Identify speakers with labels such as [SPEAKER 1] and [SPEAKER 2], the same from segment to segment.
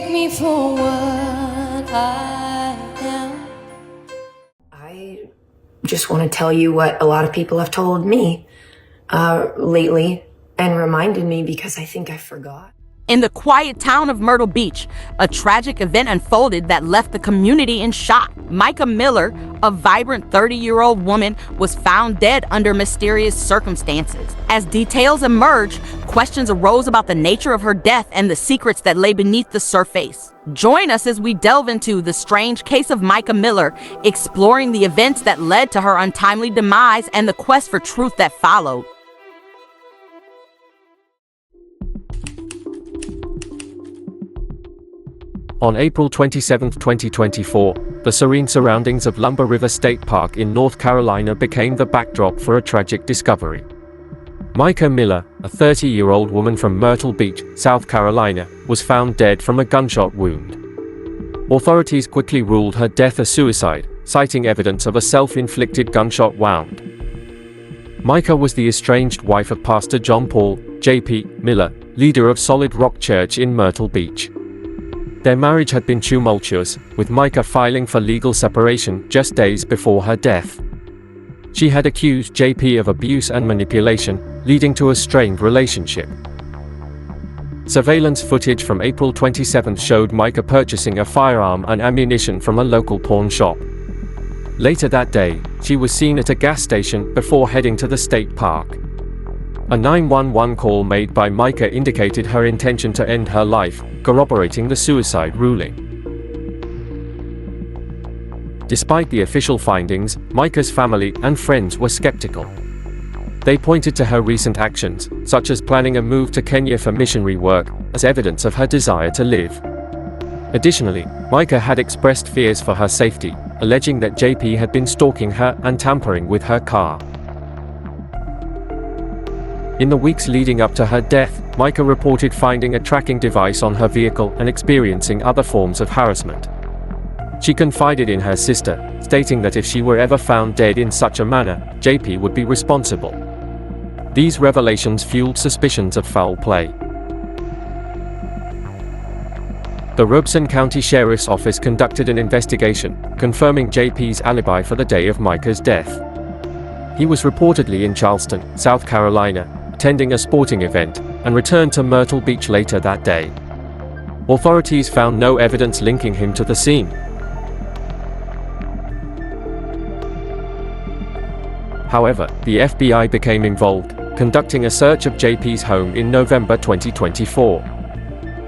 [SPEAKER 1] take me for what I am.
[SPEAKER 2] I just want to tell you what a lot of people have told me lately and reminded me because I think I forgot.
[SPEAKER 3] In the quiet town of Myrtle Beach, a tragic event unfolded that left the community in shock. Mica Miller, a vibrant 30-year-old woman, was found dead under mysterious circumstances. As details emerged, questions arose about the nature of her death and the secrets that lay beneath the surface. Join us as we delve into the strange case of Mica Miller, exploring the events that led to her untimely demise and the quest for truth that followed.
[SPEAKER 4] On April 27, 2024, the serene surroundings of Lumber River State Park in North Carolina became the backdrop for a tragic discovery. Mica Miller, a 30-year-old woman from Myrtle Beach, South Carolina, was found dead from a gunshot wound. Authorities quickly ruled her death a suicide, citing evidence of a self-inflicted gunshot wound. Mica was the estranged wife of Pastor John Paul, J.P. Miller, leader of Solid Rock Church in Myrtle Beach. Their marriage had been tumultuous, with Mica filing for legal separation just days before her death. She had accused JP of abuse and manipulation, leading to a strained relationship. Surveillance footage from April 27 showed Mica purchasing a firearm and ammunition from a local pawn shop. Later that day, she was seen at a gas station before heading to the state park. A 911 call made by Mica indicated her intention to end her life, corroborating the suicide ruling. Despite the official findings, Mica's family and friends were skeptical. They pointed to her recent actions, such as planning a move to Kenya for missionary work, as evidence of her desire to live. Additionally, Mica had expressed fears for her safety, alleging that JP had been stalking her and tampering with her car. In the weeks leading up to her death, Mica reported finding a tracking device on her vehicle and experiencing other forms of harassment. She confided in her sister, stating that if she were ever found dead in such a manner, JP would be responsible. These revelations fueled suspicions of foul play. The Robeson County Sheriff's Office conducted an investigation, confirming JP's alibi for the day of Mica's death. He was reportedly in Charleston, South Carolina, attending a sporting event, and returned to Myrtle Beach later that day. Authorities found no evidence linking him to the scene. However, the FBI became involved, conducting a search of JP's home in November 2024.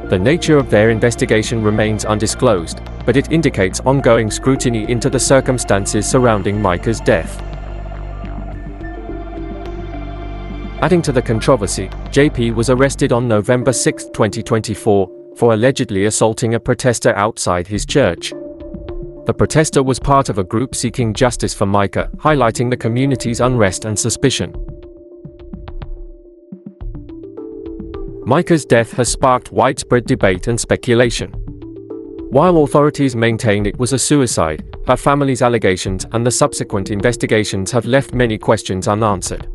[SPEAKER 4] The nature of their investigation remains undisclosed, but it indicates ongoing scrutiny into the circumstances surrounding Mica's death. Adding to the controversy, JP was arrested on November 6, 2024, for allegedly assaulting a protester outside his church. The protester was part of a group seeking justice for Mica, highlighting the community's unrest and suspicion. Mica's death has sparked widespread debate and speculation. While authorities maintain it was a suicide, her family's allegations and the subsequent investigations have left many questions unanswered.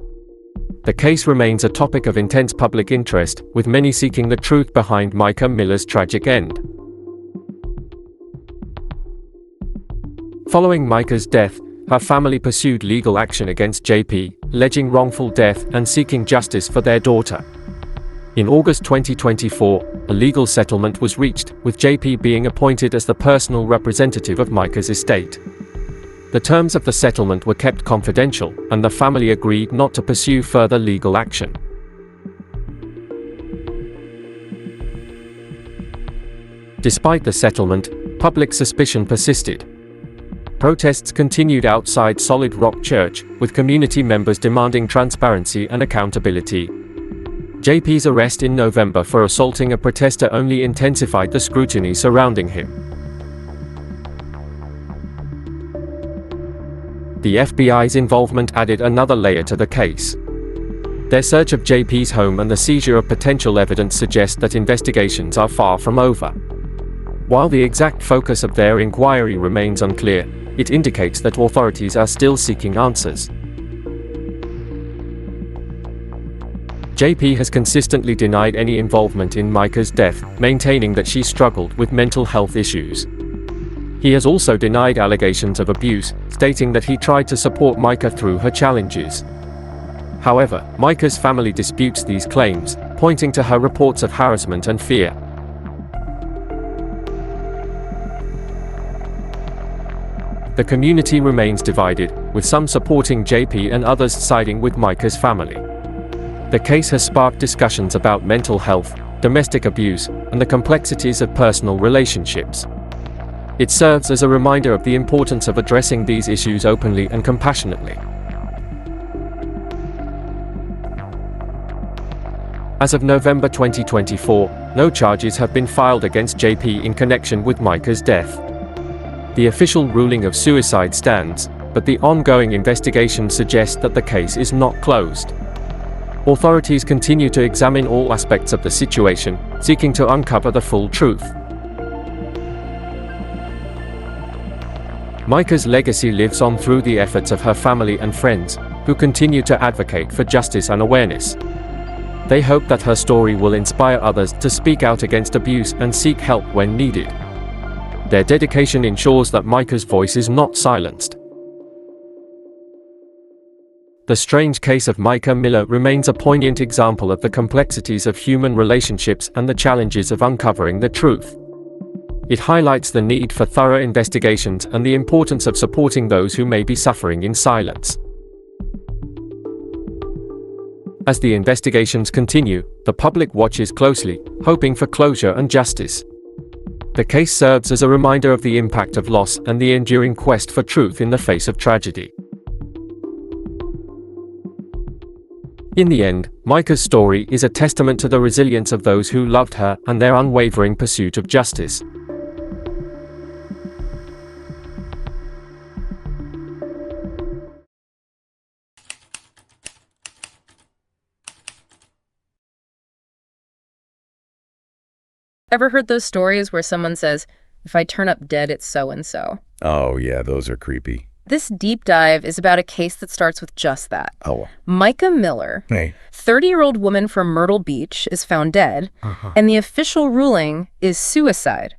[SPEAKER 4] The case remains a topic of intense public interest, with many seeking the truth behind Mica Miller's tragic end. Following Mica's death, her family pursued legal action against JP, alleging wrongful death and seeking justice for their daughter. In August 2024, a legal settlement was reached, with JP being appointed as the personal representative of Mica's estate. The terms of the settlement were kept confidential, and the family agreed not to pursue further legal action. Despite the settlement, public suspicion persisted. Protests continued outside Solid Rock Church, with community members demanding transparency and accountability. JP's arrest in November for assaulting a protester only intensified the scrutiny surrounding him. The FBI's involvement added another layer to the case. Their search of JP's home and the seizure of potential evidence suggest that investigations are far from over. While the exact focus of their inquiry remains unclear, it indicates that authorities are still seeking answers. JP has consistently denied any involvement in Mica's death, maintaining that she struggled with mental health issues. He has also denied allegations of abuse, stating that he tried to support Mica through her challenges. However, Mica's family disputes these claims, pointing to her reports of harassment and fear. The community remains divided, with some supporting JP and others siding with Mica's family. The case has sparked discussions about mental health, domestic abuse, and the complexities of personal relationships. It serves as a reminder of the importance of addressing these issues openly and compassionately. As of November 2024, no charges have been filed against JP in connection with Mica's death. The official ruling of suicide stands, but the ongoing investigation suggests that the case is not closed. Authorities continue to examine all aspects of the situation, seeking to uncover the full truth. Mica's legacy lives on through the efforts of her family and friends, who continue to advocate for justice and awareness. They hope that her story will inspire others to speak out against abuse and seek help when needed. Their dedication ensures that Mica's voice is not silenced. The strange case of Mica Miller remains a poignant example of the complexities of human relationships and the challenges of uncovering the truth. It highlights the need for thorough investigations and the importance of supporting those who may be suffering in silence. As the investigations continue, the public watches closely, hoping for closure and justice. The case serves as a reminder of the impact of loss and the enduring quest for truth in the face of tragedy. In the end, Mica's story is a testament to the resilience of those who loved her and their unwavering pursuit of justice.
[SPEAKER 5] Ever heard those stories where someone says, if I turn up dead, it's so-and-so?
[SPEAKER 6] Oh, yeah, those are creepy.
[SPEAKER 5] This deep dive is about a case that starts with just that.
[SPEAKER 6] Oh.
[SPEAKER 5] Mica Miller,
[SPEAKER 6] Hey.
[SPEAKER 5] 30-year-old woman from Myrtle Beach, is found dead, and the official ruling is suicide.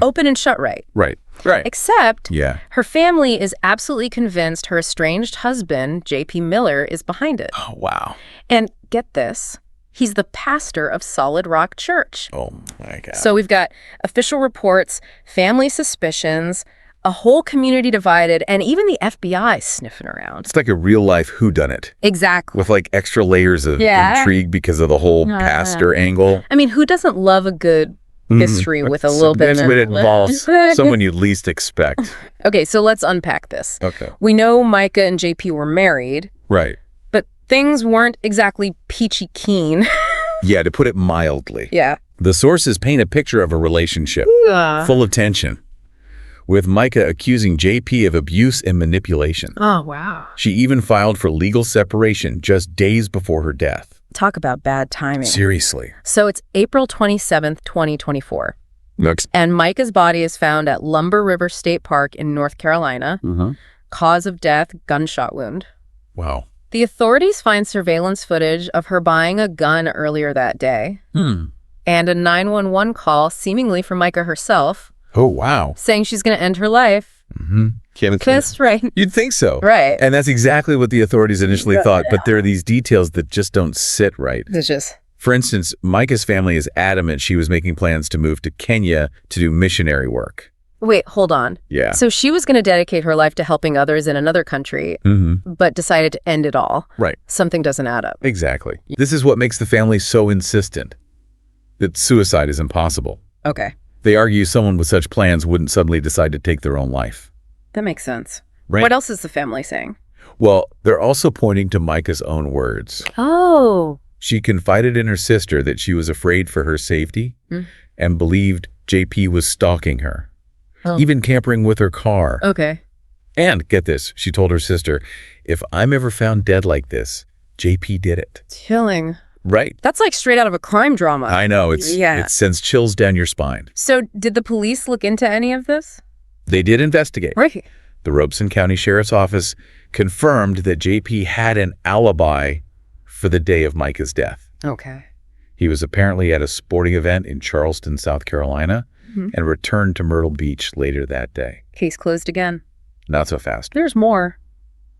[SPEAKER 5] Open and shut right.
[SPEAKER 6] Right.
[SPEAKER 5] Except
[SPEAKER 6] Yeah.
[SPEAKER 5] her family is absolutely convinced her estranged husband, J.P. Miller, is behind it.
[SPEAKER 6] Oh, wow.
[SPEAKER 5] And get this, he's the pastor of Solid Rock Church.
[SPEAKER 6] Oh, my God.
[SPEAKER 5] So we've got official reports, family suspicions, a whole community divided, and even the FBI sniffing around.
[SPEAKER 6] It's like a real-life whodunit
[SPEAKER 5] Exactly.
[SPEAKER 6] with, like, extra layers of intrigue because of the whole pastor angle.
[SPEAKER 5] I mean, who doesn't love a good mystery with a little bit
[SPEAKER 6] That's
[SPEAKER 5] of...
[SPEAKER 6] when it involves someone you least expect.
[SPEAKER 5] Okay, so let's unpack this.
[SPEAKER 6] Okay.
[SPEAKER 5] We know Mica and JP were married,
[SPEAKER 6] Right.
[SPEAKER 5] but things weren't exactly peachy keen.
[SPEAKER 6] Yeah, to put it mildly.
[SPEAKER 5] Yeah.
[SPEAKER 6] The sources paint a picture of a relationship full of tension, with Mica accusing JP of abuse and manipulation.
[SPEAKER 5] Oh, wow.
[SPEAKER 6] She even filed for legal separation just days before her death.
[SPEAKER 5] Talk about bad timing.
[SPEAKER 6] Seriously.
[SPEAKER 5] So it's April 27th, 2024.
[SPEAKER 6] Looks.
[SPEAKER 5] And Mica's body is found at Lumber River State Park in North Carolina. Cause of death, gunshot wound.
[SPEAKER 6] Wow.
[SPEAKER 5] The authorities find surveillance footage of her buying a gun earlier that day. And a 911 call, seemingly from Mica herself,
[SPEAKER 6] Oh, wow.
[SPEAKER 5] saying she's going to end her life. That's right.
[SPEAKER 6] You'd think so.
[SPEAKER 5] Right.
[SPEAKER 6] And that's exactly what the authorities initially thought, but there are these details that just don't sit right.
[SPEAKER 5] It's just...
[SPEAKER 6] For instance, Mica's family is adamant she was making plans to move to Kenya to do missionary work.
[SPEAKER 5] Wait, hold on.
[SPEAKER 6] Yeah.
[SPEAKER 5] So she was going to dedicate her life to helping others in another country, but decided to end it all.
[SPEAKER 6] Right.
[SPEAKER 5] Something doesn't add up.
[SPEAKER 6] Exactly. This is what makes the family so insistent that suicide is impossible.
[SPEAKER 5] Okay.
[SPEAKER 6] They argue someone with such plans wouldn't suddenly decide to take their own life.
[SPEAKER 5] That makes sense.
[SPEAKER 6] Right.
[SPEAKER 5] What else is the family saying?
[SPEAKER 6] Well, they're also pointing to Mica's own words.
[SPEAKER 5] Oh.
[SPEAKER 6] She confided in her sister that she was afraid for her safety and believed JP was stalking her, even tampering with her car.
[SPEAKER 5] Okay.
[SPEAKER 6] And get this, she told her sister, if I'm ever found dead like this, JP did it.
[SPEAKER 5] Chilling.
[SPEAKER 6] Right.
[SPEAKER 5] That's like straight out of a crime drama.
[SPEAKER 6] I know. It sends chills down your spine.
[SPEAKER 5] So did the police look into any of this?
[SPEAKER 6] They did investigate.
[SPEAKER 5] Right.
[SPEAKER 6] The Robeson County Sheriff's Office confirmed that JP had an alibi for the day of Mica's death.
[SPEAKER 5] Okay.
[SPEAKER 6] He was apparently at a sporting event in Charleston, South Carolina, and returned to Myrtle Beach later that day.
[SPEAKER 5] Case closed again.
[SPEAKER 6] Not so fast.
[SPEAKER 5] There's more.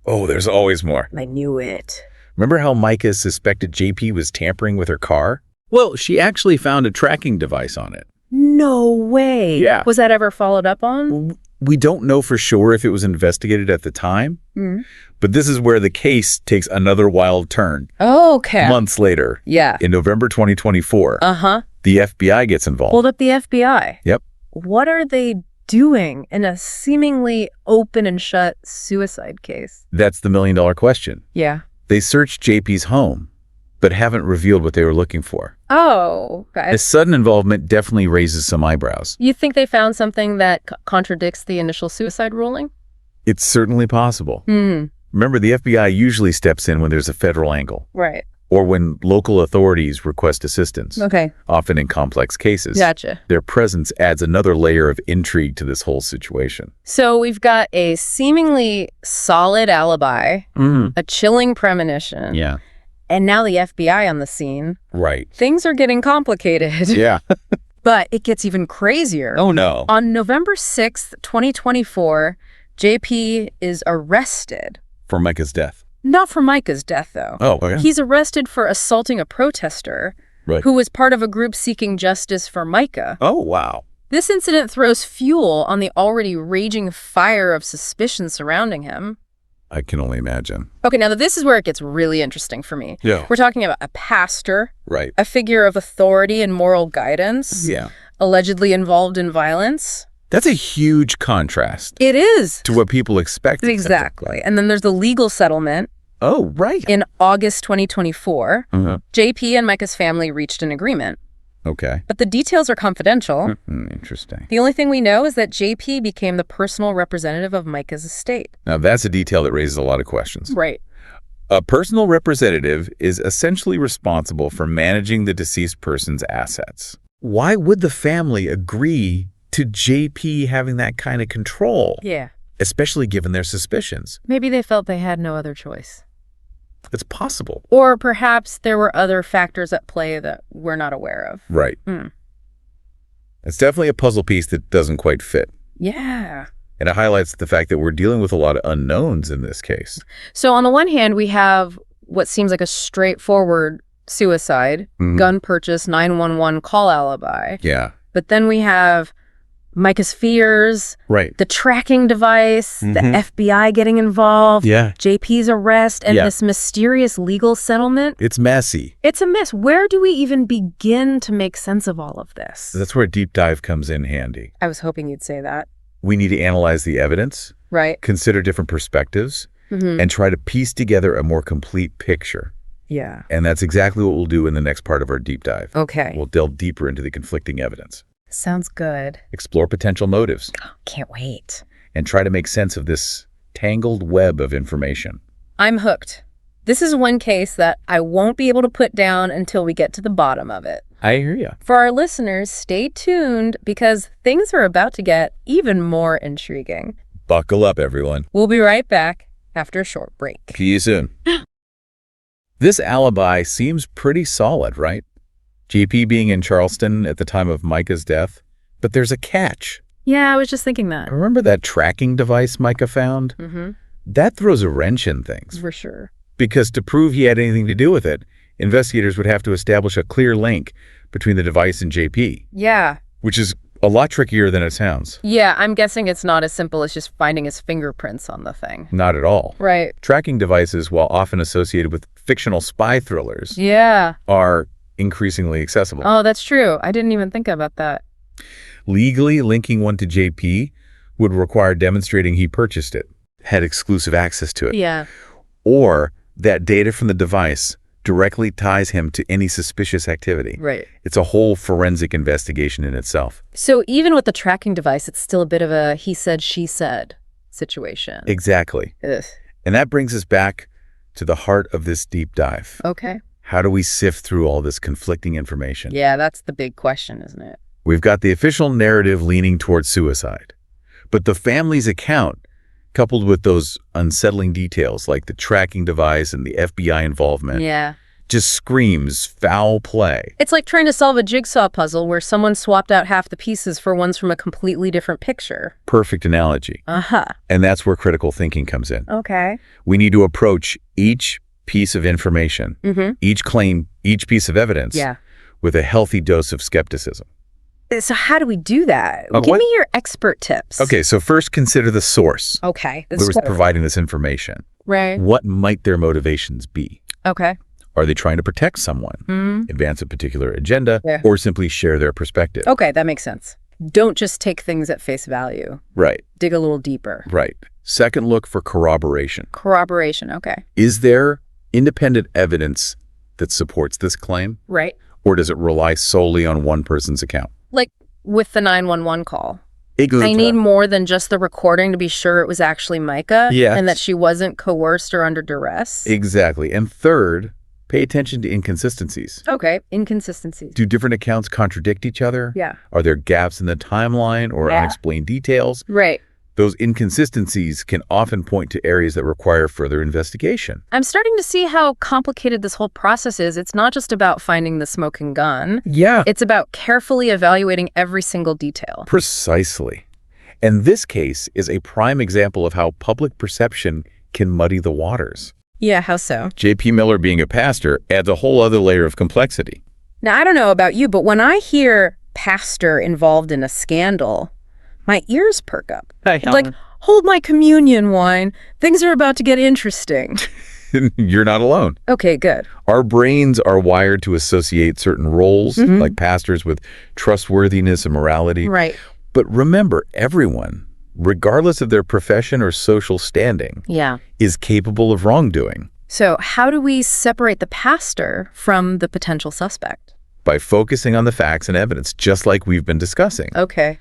[SPEAKER 6] Oh, there's always more.
[SPEAKER 5] I knew it.
[SPEAKER 6] Remember how Mica suspected JP was tampering with her car? Well, she actually found a tracking device on it.
[SPEAKER 5] No way.
[SPEAKER 6] Yeah.
[SPEAKER 5] Was that ever followed up on?
[SPEAKER 6] We don't know for sure if it was investigated at the time, but this is where the case takes another wild turn.
[SPEAKER 5] Oh, okay.
[SPEAKER 6] Months later,
[SPEAKER 5] Yeah.
[SPEAKER 6] in November 2024, the FBI gets involved.
[SPEAKER 5] Hold up the FBI.
[SPEAKER 6] Yep.
[SPEAKER 5] What are they doing in a seemingly open and shut suicide case?
[SPEAKER 6] That's the million-dollar question.
[SPEAKER 5] Yeah.
[SPEAKER 6] They searched JP's home, but haven't revealed what they were looking for.
[SPEAKER 5] Oh, okay.
[SPEAKER 6] This sudden involvement definitely raises some eyebrows.
[SPEAKER 5] You think they found something that contradicts the initial suicide ruling?
[SPEAKER 6] It's certainly possible. Remember, the FBI usually steps in when there's a federal angle,
[SPEAKER 5] Right.
[SPEAKER 6] or when local authorities request assistance,
[SPEAKER 5] Okay.
[SPEAKER 6] often in complex cases.
[SPEAKER 5] Gotcha.
[SPEAKER 6] Their presence adds another layer of intrigue to this whole situation.
[SPEAKER 5] So we've got a seemingly solid alibi, a chilling premonition,
[SPEAKER 6] Yeah.
[SPEAKER 5] and now the FBI on the scene.
[SPEAKER 6] Right.
[SPEAKER 5] Things are getting complicated.
[SPEAKER 6] Yeah.
[SPEAKER 5] But it gets even crazier.
[SPEAKER 6] Oh, no.
[SPEAKER 5] On November 6th, 2024, JP is arrested.
[SPEAKER 6] For Mica's death.
[SPEAKER 5] Not for Mica's death, though.
[SPEAKER 6] Oh, okay.
[SPEAKER 5] He's arrested for assaulting a protester
[SPEAKER 6] Right.
[SPEAKER 5] who was part of a group seeking justice for Mica.
[SPEAKER 6] Oh, wow.
[SPEAKER 5] This incident throws fuel on the already raging fire of suspicion surrounding him.
[SPEAKER 6] I can only imagine.
[SPEAKER 5] Okay, now this is where it gets really interesting for me.
[SPEAKER 6] Yeah.
[SPEAKER 5] We're talking about a pastor,
[SPEAKER 6] Right.
[SPEAKER 5] a figure of authority and moral guidance,
[SPEAKER 6] Yeah.
[SPEAKER 5] allegedly involved in violence.
[SPEAKER 6] That's a huge contrast
[SPEAKER 5] It is.
[SPEAKER 6] to what people expect.
[SPEAKER 5] Exactly. And then there's the legal settlement.
[SPEAKER 6] Oh, right.
[SPEAKER 5] In August 2024, JP and Mica's family reached an agreement.
[SPEAKER 6] Okay.
[SPEAKER 5] But the details are confidential.
[SPEAKER 6] Interesting.
[SPEAKER 5] The only thing we know is that JP became the personal representative of Mica's estate.
[SPEAKER 6] Now, that's a detail that raises a lot of questions.
[SPEAKER 5] Right.
[SPEAKER 6] A personal representative is essentially responsible for managing the deceased person's assets. Why would the family agree to JP having that kind of control?
[SPEAKER 5] Yeah.
[SPEAKER 6] Especially given their suspicions.
[SPEAKER 5] Maybe they felt they had no other choice.
[SPEAKER 6] It's possible.
[SPEAKER 5] Or perhaps there were other factors at play that we're not aware of.
[SPEAKER 6] Right. It's definitely a puzzle piece that doesn't quite fit.
[SPEAKER 5] Yeah.
[SPEAKER 6] And it highlights the fact that we're dealing with a lot of unknowns in this case.
[SPEAKER 5] So on the one hand, we have what seems like a straightforward suicide, gun purchase, 911 call alibi.
[SPEAKER 6] Yeah.
[SPEAKER 5] But then we have Mica's fears,
[SPEAKER 6] Right.
[SPEAKER 5] the tracking device, the FBI getting involved,
[SPEAKER 6] Yeah.
[SPEAKER 5] JP's arrest, and
[SPEAKER 6] Yeah.
[SPEAKER 5] this mysterious legal settlement.
[SPEAKER 6] It's messy.
[SPEAKER 5] It's a mess. Where do we even begin to make sense of all of this?
[SPEAKER 6] That's where a deep dive comes in handy.
[SPEAKER 5] I was hoping you'd say that.
[SPEAKER 6] We need to analyze the evidence,
[SPEAKER 5] Right.
[SPEAKER 6] consider different perspectives, and try to piece together a more complete picture.
[SPEAKER 5] Yeah.
[SPEAKER 6] And that's exactly what we'll do in the next part of our deep dive.
[SPEAKER 5] Okay.
[SPEAKER 6] We'll delve deeper into the conflicting evidence,
[SPEAKER 5] Sounds good.
[SPEAKER 6] explore potential motives,
[SPEAKER 5] Can't wait.
[SPEAKER 6] and try to make sense of this tangled web of information.
[SPEAKER 5] I'm hooked. This is one case that I won't be able to put down until we get to the bottom of it.
[SPEAKER 6] I hear you.
[SPEAKER 5] For our listeners, stay tuned because things are about to get even more intriguing.
[SPEAKER 6] Buckle up, everyone.
[SPEAKER 5] We'll be right back after a short break.
[SPEAKER 6] See you soon. This alibi seems pretty solid, right? JP being in Charleston at the time of Mica's death. But there's a catch.
[SPEAKER 5] Yeah, I was just thinking that.
[SPEAKER 6] Remember that tracking device Mica found? That throws a wrench in things.
[SPEAKER 5] For sure.
[SPEAKER 6] Because to prove he had anything to do with it, investigators would have to establish a clear link between the device and JP,
[SPEAKER 5] Yeah.
[SPEAKER 6] which is a lot trickier than it sounds.
[SPEAKER 5] Yeah, I'm guessing it's not as simple as just finding his fingerprints on the thing.
[SPEAKER 6] Not at all.
[SPEAKER 5] Right.
[SPEAKER 6] Tracking devices, while often associated with fictional spy thrillers,
[SPEAKER 5] Yeah.
[SPEAKER 6] are increasingly accessible.
[SPEAKER 5] Oh, that's true. I didn't even think about that.
[SPEAKER 6] Legally linking one to JP would require demonstrating he purchased it, had exclusive access to it,
[SPEAKER 5] Yeah.
[SPEAKER 6] or that data from the device directly ties him to any suspicious activity.
[SPEAKER 5] Right.
[SPEAKER 6] It's a whole forensic investigation in itself.
[SPEAKER 5] So even with the tracking device, it's still a bit of a he said, she said situation.
[SPEAKER 6] Exactly.
[SPEAKER 5] Ugh.
[SPEAKER 6] And that brings us back to the heart of this deep dive.
[SPEAKER 5] Okay.
[SPEAKER 6] How do we sift through all this conflicting information?
[SPEAKER 5] Yeah, that's the big question, isn't it?
[SPEAKER 6] We've got the official narrative leaning towards suicide, but the family's account, coupled with those unsettling details like the tracking device and the FBI involvement,
[SPEAKER 5] Yeah.
[SPEAKER 6] just screams foul play.
[SPEAKER 5] It's like trying to solve a jigsaw puzzle where someone swapped out half the pieces for ones from a completely different picture.
[SPEAKER 6] Perfect analogy.
[SPEAKER 5] Uh-huh.
[SPEAKER 6] And that's where critical thinking comes in.
[SPEAKER 5] Okay.
[SPEAKER 6] We need to approach each piece of information, each claim, each piece of evidence with a healthy dose of skepticism.
[SPEAKER 5] So how do we do that? Give me your expert tips.
[SPEAKER 6] Okay, so first consider the source.
[SPEAKER 5] Okay.
[SPEAKER 6] Who is providing this information?
[SPEAKER 5] Right.
[SPEAKER 6] What might their motivations be?
[SPEAKER 5] Okay.
[SPEAKER 6] Are they trying to protect someone, advance a particular agenda, or simply share their perspective?
[SPEAKER 5] Okay, that makes sense. Don't just take things at face value.
[SPEAKER 6] Right.
[SPEAKER 5] Dig a little deeper.
[SPEAKER 6] Right. Second, look for corroboration.
[SPEAKER 5] Corroboration, okay.
[SPEAKER 6] Is there independent evidence that supports this claim?
[SPEAKER 5] Right.
[SPEAKER 6] Or does it rely solely on one person's account?
[SPEAKER 5] Like with the 911 call.
[SPEAKER 6] Exactly.
[SPEAKER 5] I need more than just the recording to be sure it was actually Mica and that she wasn't coerced or under duress.
[SPEAKER 6] Exactly. And third, pay attention to inconsistencies.
[SPEAKER 5] Okay, inconsistencies.
[SPEAKER 6] Do different accounts contradict each other?
[SPEAKER 5] Yeah.
[SPEAKER 6] Are there gaps in the timeline or unexplained details?
[SPEAKER 5] Right.
[SPEAKER 6] Those inconsistencies can often point to areas that require further investigation.
[SPEAKER 5] I'm starting to see how complicated this whole process is. It's not just about finding the smoking gun.
[SPEAKER 6] Yeah.
[SPEAKER 5] It's about carefully evaluating every single detail.
[SPEAKER 6] Precisely. And this case is a prime example of how public perception can muddy the waters.
[SPEAKER 5] Yeah, how so?
[SPEAKER 6] J.P. Miller being a pastor adds a whole other layer of complexity.
[SPEAKER 5] Now, I don't know about you, but when I hear pastor involved in a scandal, my ears perk up. Like, hold my communion wine. Things are about to get interesting.
[SPEAKER 6] You're not alone.
[SPEAKER 5] Okay, good.
[SPEAKER 6] Our brains are wired to associate certain roles, like pastors, with trustworthiness and morality.
[SPEAKER 5] Right.
[SPEAKER 6] But remember, everyone, regardless of their profession or social standing, is capable of wrongdoing.
[SPEAKER 5] So how do we separate the pastor from the potential suspect?
[SPEAKER 6] By focusing on the facts and evidence, just like we've been discussing.
[SPEAKER 5] Okay.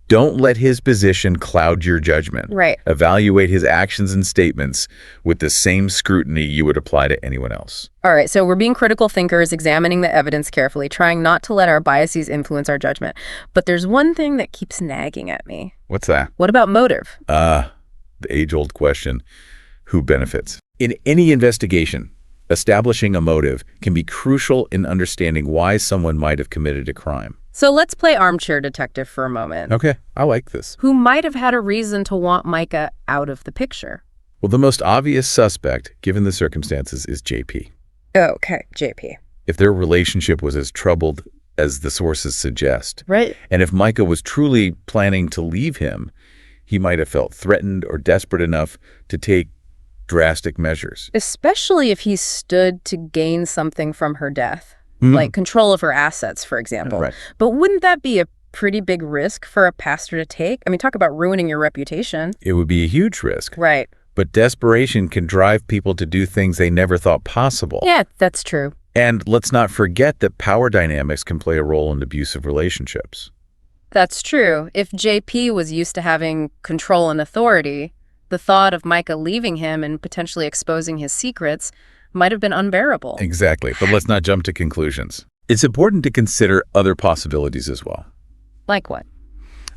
[SPEAKER 6] Don't let his position cloud your judgment.
[SPEAKER 5] Right.
[SPEAKER 6] Evaluate his actions and statements with the same scrutiny you would apply to anyone else.
[SPEAKER 5] All right, so we're being critical thinkers, examining the evidence carefully, trying not to let our biases influence our judgment. But there's one thing that keeps nagging at me.
[SPEAKER 6] What's that?
[SPEAKER 5] What about motive?
[SPEAKER 6] The age-old question, who benefits? In any investigation, establishing a motive can be crucial in understanding why someone might have committed a crime.
[SPEAKER 5] So let's play armchair detective for a moment.
[SPEAKER 6] Okay, I like this.
[SPEAKER 5] Who might have had a reason to want Mica out of the picture?
[SPEAKER 6] Well, the most obvious suspect, given the circumstances, is JP.
[SPEAKER 5] Okay, JP.
[SPEAKER 6] If their relationship was as troubled as the sources suggest,
[SPEAKER 5] Right.
[SPEAKER 6] and if Mica was truly planning to leave him, he might have felt threatened or desperate enough to take drastic measures.
[SPEAKER 5] Especially if he stood to gain something from her death. Like control of her assets, for example.
[SPEAKER 6] Right.
[SPEAKER 5] But wouldn't that be a pretty big risk for a pastor to take? I mean, talk about ruining your reputation.
[SPEAKER 6] It would be a huge risk.
[SPEAKER 5] Right.
[SPEAKER 6] But desperation can drive people to do things they never thought possible.
[SPEAKER 5] Yeah, that's true.
[SPEAKER 6] And let's not forget that power dynamics can play a role in abusive relationships.
[SPEAKER 5] That's true. If JP was used to having control and authority, the thought of Mica leaving him and potentially exposing his secrets might have been unbearable.
[SPEAKER 6] Exactly. But let's not jump to conclusions. It's important to consider other possibilities as well.
[SPEAKER 5] Like what?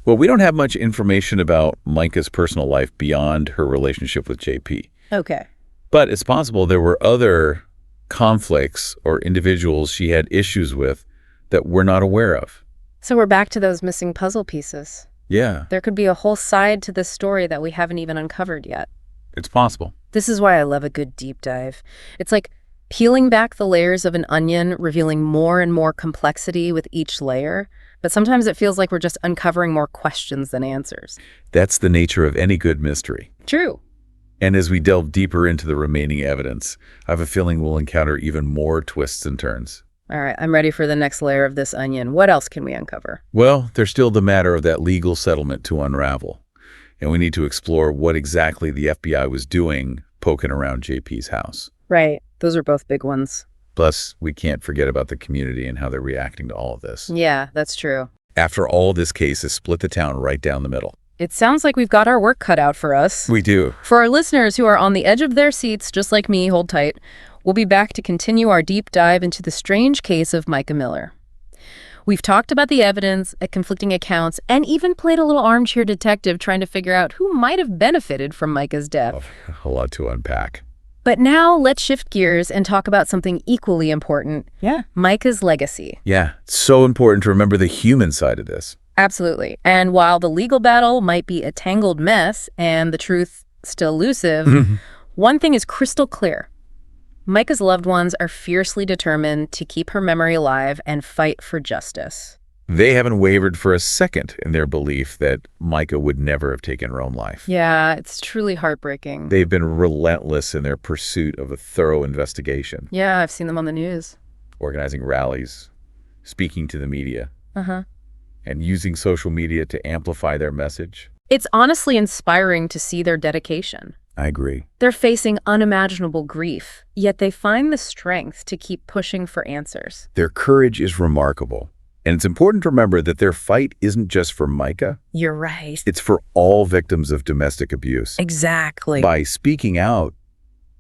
[SPEAKER 6] Well, we don't have much information about Mica's personal life beyond her relationship with JP.
[SPEAKER 5] Okay.
[SPEAKER 6] But it's possible there were other conflicts or individuals she had issues with that we're not aware of.
[SPEAKER 5] So we're back to those missing puzzle pieces.
[SPEAKER 6] Yeah,
[SPEAKER 5] There could be a whole side to this story that we haven't even uncovered yet.
[SPEAKER 6] it's possible.
[SPEAKER 5] This is why I love a good deep dive. It's like peeling back the layers of an onion, revealing more and more complexity with each layer. But sometimes it feels like we're just uncovering more questions than answers.
[SPEAKER 6] That's the nature of any good mystery.
[SPEAKER 5] True.
[SPEAKER 6] And as we delve deeper into the remaining evidence, I have a feeling we'll encounter even more twists and turns.
[SPEAKER 5] All right, I'm ready for the next layer of this onion. What else can we uncover?
[SPEAKER 6] Well, there's still the matter of that legal settlement to unravel. And we need to explore what exactly the FBI was doing poking around JP's house.
[SPEAKER 5] Right. Those are both big ones.
[SPEAKER 6] Plus, we can't forget about the community and how they're reacting to all of this.
[SPEAKER 5] Yeah, that's true.
[SPEAKER 6] After all, this case has split the town right down the middle.
[SPEAKER 5] It sounds like we've got our work cut out for us.
[SPEAKER 6] We do.
[SPEAKER 5] For our listeners who are on the edge of their seats, just like me, hold tight. We'll be back to continue our deep dive into the strange case of Mica Miller. We've talked about the evidence, conflicting accounts, and even played a little armchair detective trying to figure out who might have benefited from Mica's death.
[SPEAKER 6] A lot to unpack.
[SPEAKER 5] But now let's shift gears and talk about something equally important.
[SPEAKER 6] Yeah.
[SPEAKER 5] Mica's legacy.
[SPEAKER 6] Yeah, it's so important to remember the human side of this.
[SPEAKER 5] Absolutely. And while the legal battle might be a tangled mess and the truth still elusive, one thing is crystal clear. Mica's loved ones are fiercely determined to keep her memory alive and fight for justice.
[SPEAKER 6] They haven't wavered for a second in their belief that Mica would never have taken her own life.
[SPEAKER 5] Yeah, it's truly heartbreaking.
[SPEAKER 6] They've been relentless in their pursuit of a thorough investigation,
[SPEAKER 5] Yeah, I've seen them on the news.
[SPEAKER 6] organizing rallies, speaking to the media,
[SPEAKER 5] Uh-huh.
[SPEAKER 6] and using social media to amplify their message.
[SPEAKER 5] It's honestly inspiring to see their dedication.
[SPEAKER 6] I agree.
[SPEAKER 5] They're facing unimaginable grief, yet they find the strength to keep pushing for answers.
[SPEAKER 6] Their courage is remarkable. And it's important to remember that their fight isn't just for Mica,
[SPEAKER 5] You're right.
[SPEAKER 6] it's for all victims of domestic abuse.
[SPEAKER 5] Exactly.
[SPEAKER 6] By speaking out,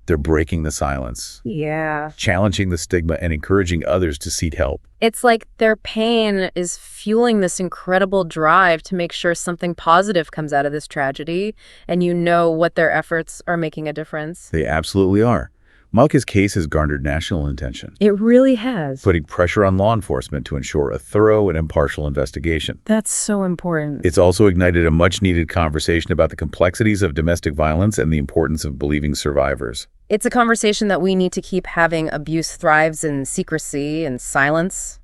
[SPEAKER 6] they're breaking the silence,
[SPEAKER 5] Yeah.
[SPEAKER 6] challenging the stigma, and encouraging others to seek help.
[SPEAKER 5] It's like their pain is fueling this incredible drive to make sure something positive comes out of this tragedy, and you know what their efforts are making a difference.
[SPEAKER 6] They absolutely are. Mica's case has garnered national attention,
[SPEAKER 5] It really has.
[SPEAKER 6] putting pressure on law enforcement to ensure a thorough and impartial investigation.
[SPEAKER 5] That's so important.
[SPEAKER 6] It's also ignited a much-needed conversation about the complexities of domestic violence and the importance of believing survivors.
[SPEAKER 5] It's a conversation that we need to keep having. Abuse thrives in secrecy and silence.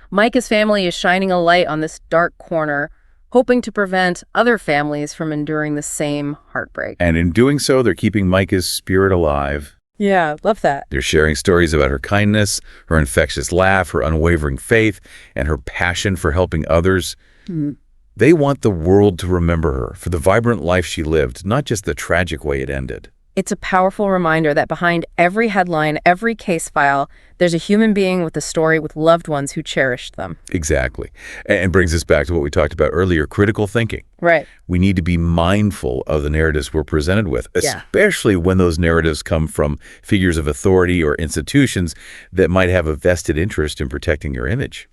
[SPEAKER 5] Mica's family is shining a light on this dark corner, hoping to prevent other families from enduring the same heartbreak.
[SPEAKER 6] And in doing so, they're keeping Mica's spirit alive.
[SPEAKER 5] Yeah, love that.
[SPEAKER 6] They're sharing stories about her kindness, her infectious laugh, her unwavering faith, and her passion for helping others. They want the world to remember her for the vibrant life she lived, not just the tragic way it ended.
[SPEAKER 5] It's a powerful reminder that behind every headline, every case file, there's a human being with a story with loved ones who cherished them.
[SPEAKER 6] Exactly. And brings us back to what we talked about earlier, critical thinking.
[SPEAKER 5] Right.
[SPEAKER 6] We need to be mindful of the narratives we're presented with,
[SPEAKER 5] Yeah.
[SPEAKER 6] especially when those narratives come from figures of authority or institutions that might have a vested interest in protecting your image.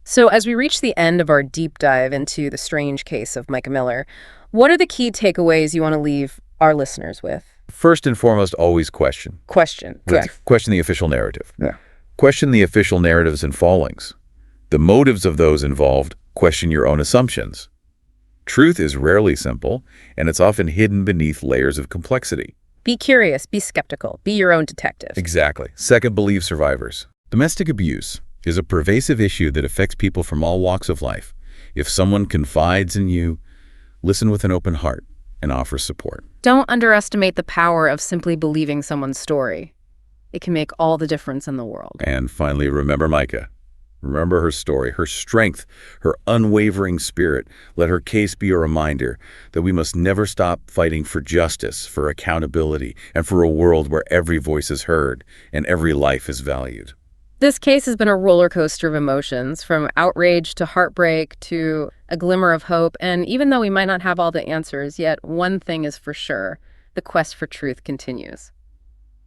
[SPEAKER 5] So as we reach the end of our deep dive into the strange case of Mica Miller, what are the key takeaways you want to leave our listeners with?
[SPEAKER 6] First and foremost, always question.
[SPEAKER 5] Question.
[SPEAKER 6] Question the official narrative.
[SPEAKER 5] Yeah.
[SPEAKER 6] Question the official narratives and fallings. The motives of those involved, question your own assumptions. Truth is rarely simple, and it's often hidden beneath layers of complexity.
[SPEAKER 5] Be curious, be skeptical, be your own detective.
[SPEAKER 6] Exactly. Second, believe survivors. Domestic abuse is a pervasive issue that affects people from all walks of life. If someone confides in you, listen with an open heart and offer support.
[SPEAKER 5] Don't underestimate the power of simply believing someone's story. It can make all the difference in the world.
[SPEAKER 6] And finally, remember Mica. Remember her story, her strength, her unwavering spirit. Let her case be a reminder that we must never stop fighting for justice, for accountability, and for a world where every voice is heard and every life is valued.
[SPEAKER 5] This case has been a roller coaster of emotions, from outrage to heartbreak to a glimmer of hope. And even though we might not have all the answers, yet one thing is for sure: the quest for truth continues.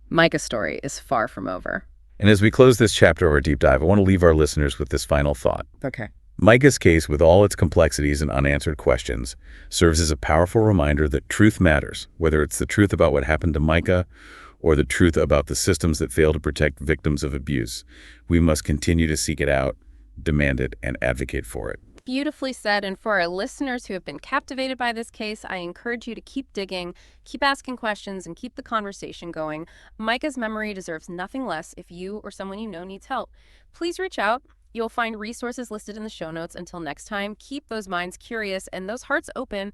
[SPEAKER 5] Mica's story is far from over.
[SPEAKER 6] And as we close this chapter of our deep dive, I want to leave our listeners with this final thought.
[SPEAKER 5] Okay.
[SPEAKER 6] Mica's case, with all its complexities and unanswered questions, serves as a powerful reminder that truth matters, whether it's the truth about what happened to Mica or the truth about the systems that fail to protect victims of abuse. We must continue to seek it out, demand it, and advocate for it.
[SPEAKER 5] Beautifully said. And for our listeners who have been captivated by this case, I encourage you to keep digging, keep asking questions, and keep the conversation going. Mica's memory deserves nothing less if you or someone you know needs help. Please reach out. You'll find resources listed in the show notes. Until next time, keep those minds curious and those hearts open